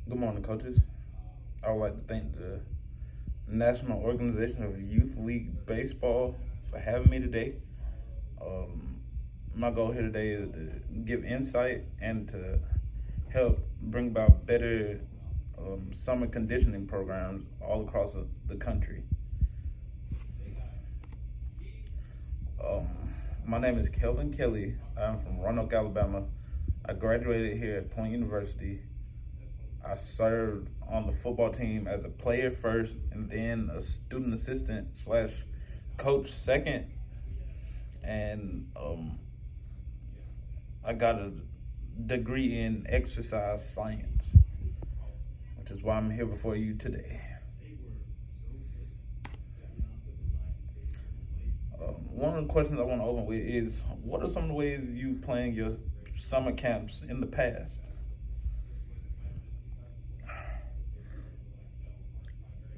Good morning, coaches. I would like to thank the National Organization of Youth League Baseball for having me today. Um, my goal here today is to give insight and to help bring about better summer conditioning programs all across the country. Um, my name is Kelvin Kelly. I'm from Roanoke, Alabama. I graduated here at Point University. I served on the football team as a player first and then a student assistant slash coach second. And I got a degree in exercise science, which is why I'm here before you today. One of the questions I want to open with is what are some of the ways you plan your summer camps in the past?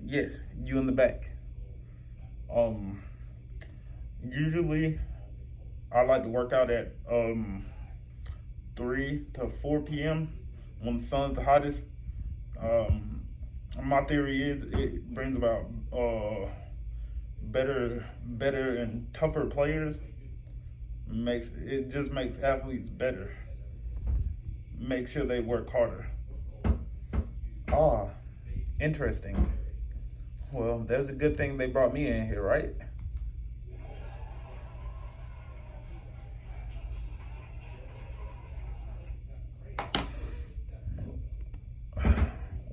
Yes, you in the back. Um, Usually I like to work out at 3 to 4 p.m. when the sun's the hottest. Um, my theory is it brings about better and tougher players. Makes athletes better. Make sure they work harder. Ah, interesting. Well, there's a good thing they brought me in here, right?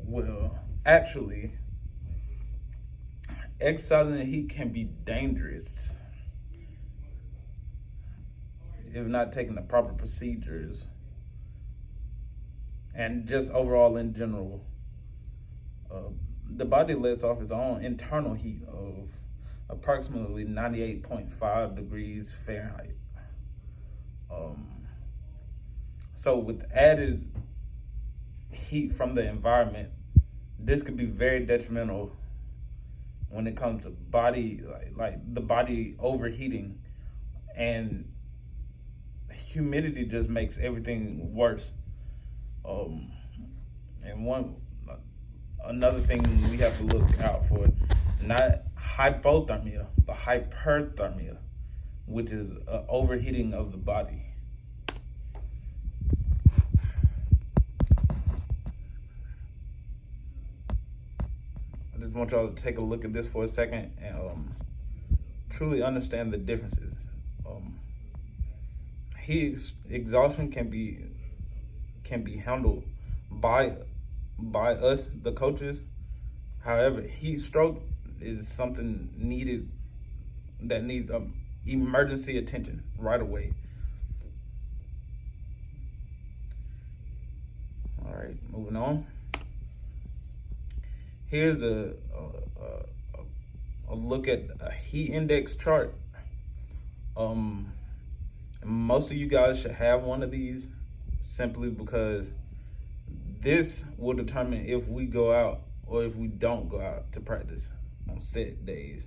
Well, actually, exercising in the heat can be dangerous if not taking the proper procedures and just overall in general. Uh, the body lets off its own internal heat of approximately 98.5 degrees Fahrenheit. Um, so, with added heat from the environment, this could be very detrimental when it comes to body, like the body overheating, and humidity just makes everything worse. Um, and one another thing we have to look out for, not hypothermia, but hyperthermia, which is overheating of the body. I just want y'all to take a look at this for a second and truly understand the differences. Um, Heat exhaustion can be handled by by us, the coaches. However, heat stroke is something needed that needs emergency attention right away. All right, moving on. Here's a look at a heat index chart. Um, Most of you guys should have one of these simply because this will determine if we go out or if we don't go out to practice on set days.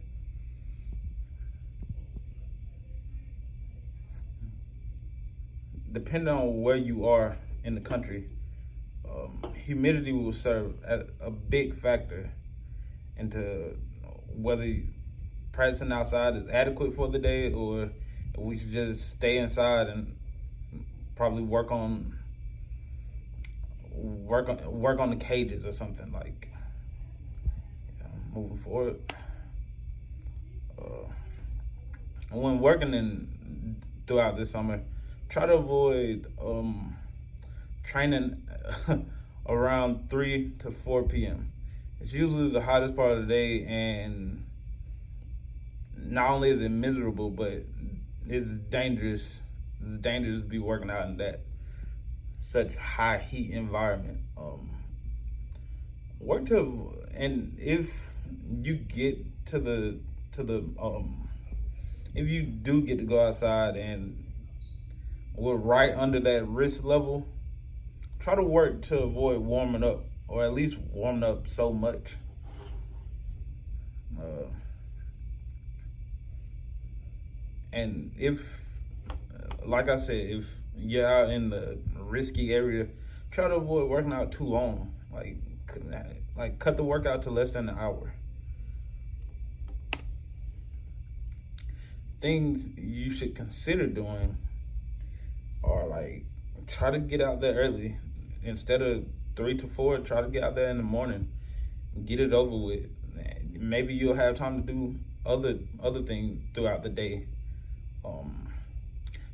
Depending on where you are in the country, humidity will serve as a big factor into whether practicing outside is adequate for the day or we should just stay inside and probably work on the cages or something like. Moving forward, uh, when working in throughout this summer, try to avoid training around 3 to 4 p.m. It's usually the hottest part of the day, and not only is it miserable, but it's dangerous. It's dangerous to be working out in that such high heat environment. Work to and if you get to the if you do get to go outside and we're right under that risk level, try to work to avoid warming up or at least warming up so much. Uh, and if, like I said, if you're out in the risky area, try to avoid working out too long Like, cut the workout to less than an hour. Things you should consider doing are like, try to get out there early. Instead of 3 to 4, try to get out there in the morning. Get it over with. Maybe you'll have time to do other things throughout the day.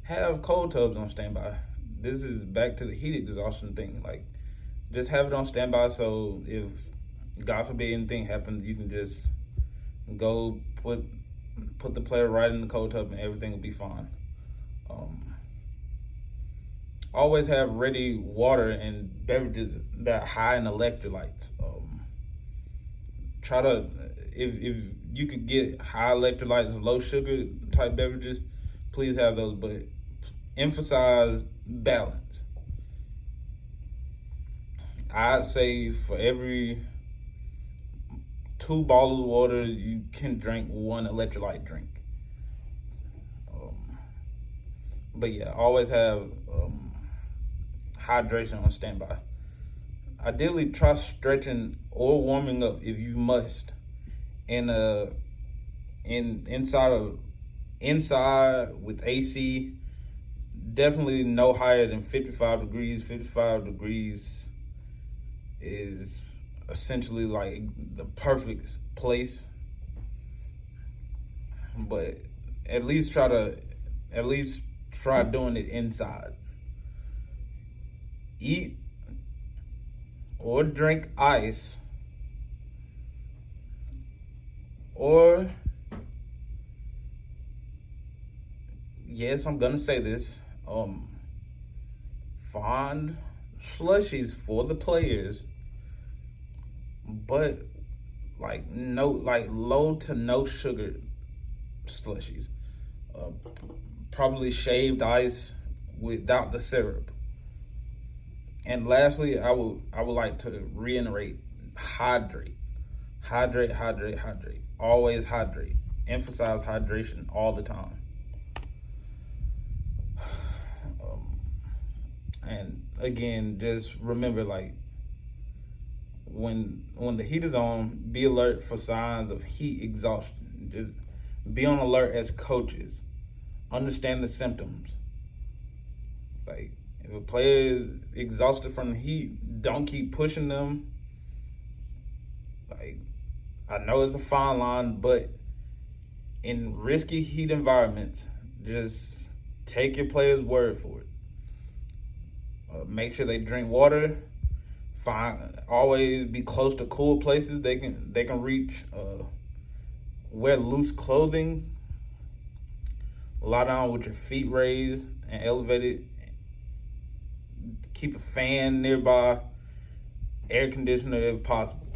Have cold tubs on standby. This is back to the heat exhaustion thing. Like, just have it on standby, so if God forbid anything happens, you can just go put the player right in the cold tub and everything will be fine. Always have ready water and beverages that are high in electrolytes. Try to, if you could get high electrolytes, low sugar type beverages, please have those, but emphasize balance. I'd say for every 2 bottles of water, you can drink 1 electrolyte drink. But yeah, always have hydration on standby. Ideally, try stretching or warming up if you must inside with AC. Definitely no higher than 55 degrees. 55 degrees is essentially like the perfect place. But at least try doing it inside. Eat or drink ice, or, yes, I'm gonna say this, find slushies for the players, but like low to no sugar slushies. Probably shaved ice without the syrup. And lastly, I would like to reiterate: hydrate. Always hydrate. Emphasize hydration all the time. And again, just remember, like, when the heat is on, be alert for signs of heat exhaustion. Just be on alert as coaches. Understand the symptoms. Like, if a player is exhausted from the heat, don't keep pushing them. Like, I know it's a fine line, but in risky heat environments, just take your player's word for it. Make sure they drink water. Always be close to cool places they can reach. Wear loose clothing. Lie down with your feet raised and elevated. Keep a fan nearby. Air conditioner if possible.